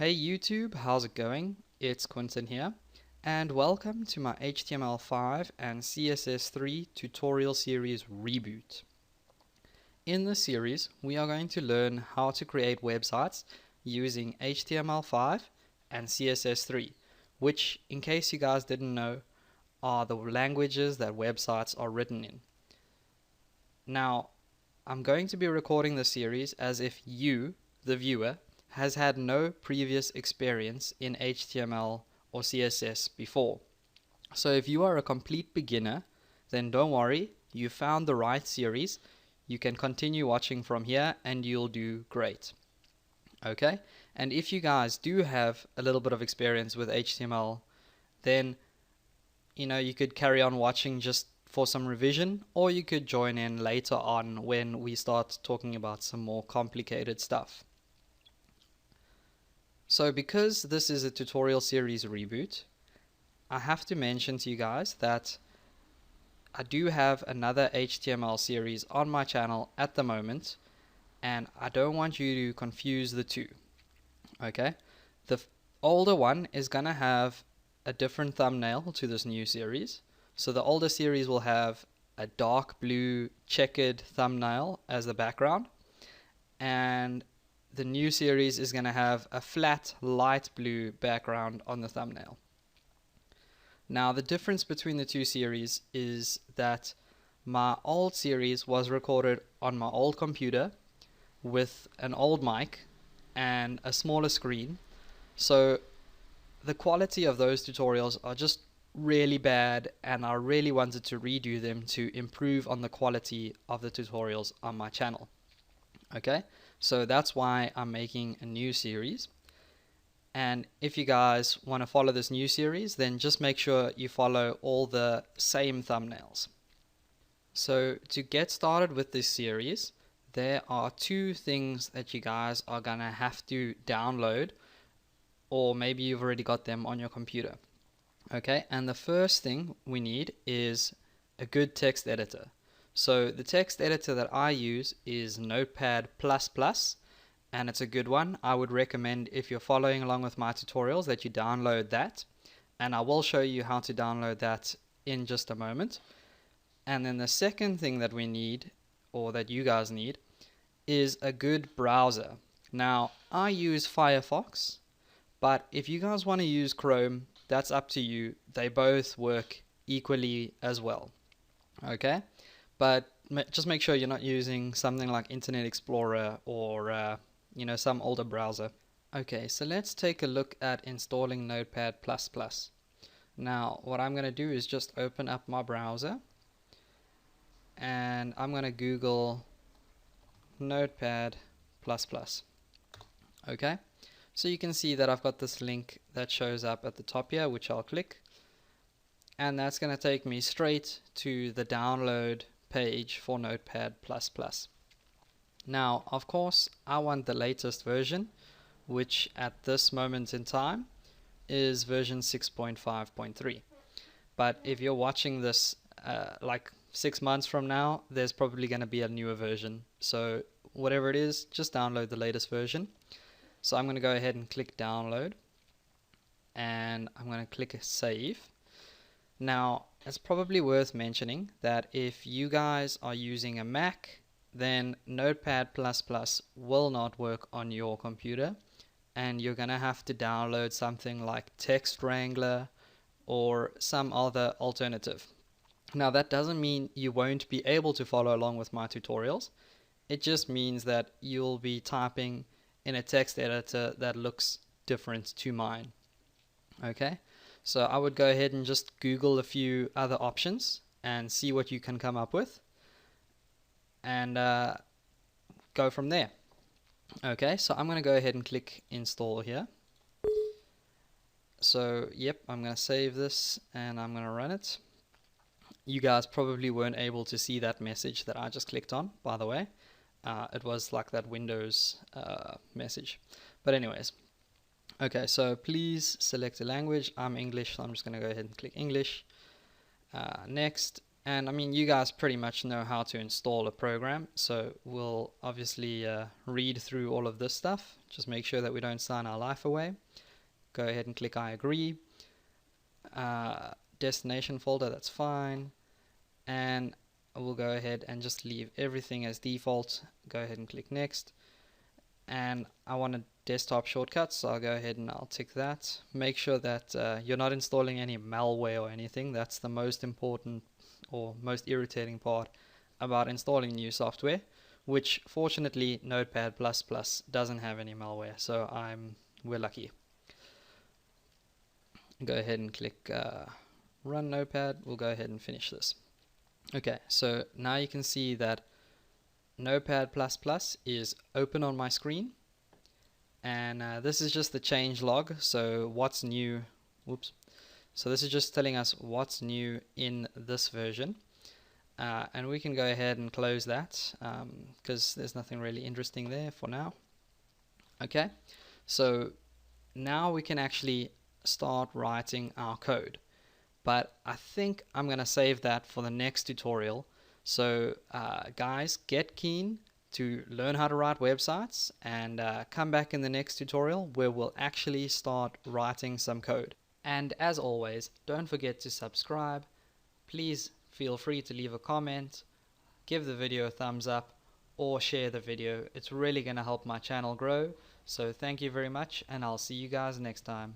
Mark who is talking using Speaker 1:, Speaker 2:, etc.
Speaker 1: Hey YouTube, how's it going? It's Quentin here, and welcome to my HTML5 and CSS3 tutorial series Reboot. In this series, we are going to learn how to create websites using HTML5 and CSS3, which, in case you guys didn't know, are the languages that websites are written in. Now, I'm going to be recording the series as if you, the viewer, has had no previous experience in HTML or CSS before. So if you are a complete beginner, then don't worry, you found the right series. You can continue watching from here and you'll do great. Okay? And if you guys do have a little bit of experience with HTML, then you could carry on watching just for some revision, or you could join in later on when we start talking about some more complicated stuff. So because this is a tutorial series reboot, I have to mention to you guys that I do have another HTML series on my channel at the moment, and I don't want you to confuse the two. Okay? The older one is going to have a different thumbnail to this new series. So the older series will have a dark blue checkered thumbnail as the background, and the new series is going to have a flat light blue background on the thumbnail. Now the difference between the two series is that my old series was recorded on my old computer with an old mic and a smaller screen, so the quality of those tutorials are just really bad, and I really wanted to redo them to improve on the quality of the tutorials on my channel. Okay, so that's why I'm making a new series. And if you guys want to follow this new series, then just make sure you follow all the same thumbnails. So to get started with this series, there are two things that you guys are gonna have to download, or maybe you've already got them on your computer. Okay, and the first thing we need is a good text editor. So the text editor that I use is Notepad++, and it's a good one. I would recommend, if you're following along with my tutorials, that you download that, and I will show you how to download that in just a moment. And then the second thing that we need, or that you guys need, is a good browser. Now, I use Firefox, but if you guys want to use Chrome, that's up to you. They both work equally as well. Okay? But just make sure you're not using something like Internet Explorer or some older browser. Okay, so let's take a look at installing Notepad++. Now, what I'm going to do is just open up my browser, and I'm going to Google Notepad++. Okay, so you can see that I've got this link that shows up at the top here, which I'll click, and that's going to take me straight to the download page for Notepad++. Now, of course, I want the latest version, which at this moment in time is version 6.5.3. But if you're watching this like 6 months from now, there's probably going to be a newer version. So whatever it is, just download the latest version. So I'm going to go ahead and click download, and I'm going to click save. Now, it's probably worth mentioning that if you guys are using a Mac, then Notepad++ will not work on your computer, and you're going to have to download something like Text Wrangler or some other alternative. Now, that doesn't mean you won't be able to follow along with my tutorials. It just means that you'll be typing in a text editor that looks different to mine. Okay, so I would go ahead and just Google a few other options and see what you can come up with, and go from there. Okay, so I'm going to go ahead and click install here. So yep, I'm going to save this and I'm going to run it. You guys probably weren't able to see that message that I just clicked on, by the way. It was like that Windows message. But anyways, okay, so please select a language. I'm English, so I'm just going to go ahead and click English. Next, And I mean, you guys pretty much know how to install a program, so we'll obviously read through all of this stuff. Just make sure that we don't sign our life away. Go ahead and click I agree. Destination folder, that's fine. And we'll go ahead and just leave everything as default. Go ahead and click next. And I want a desktop shortcut, so I'll go ahead and I'll tick that. Make sure that you're not installing any malware or anything. That's the most important or most irritating part about installing new software, which fortunately Notepad++ doesn't have any malware, so we're lucky. Go ahead and click run Notepad. We'll go ahead and finish this. Okay, so now you can see that Notepad++ is open on my screen, and this is just the change log, so what's new. Whoops. So this is just telling us what's new in this version, and we can go ahead and close that because there's nothing really interesting there for now. Okay, so now we can actually start writing our code, but I think I'm gonna save that for the next tutorial. So guys, get keen to learn how to write websites, and come back in the next tutorial where we'll actually start writing some code. And as always, don't forget to subscribe. Please feel free to leave a comment, give the video a thumbs up, or share the video. It's really going to help my channel grow. So thank you very much, and I'll see you guys next time.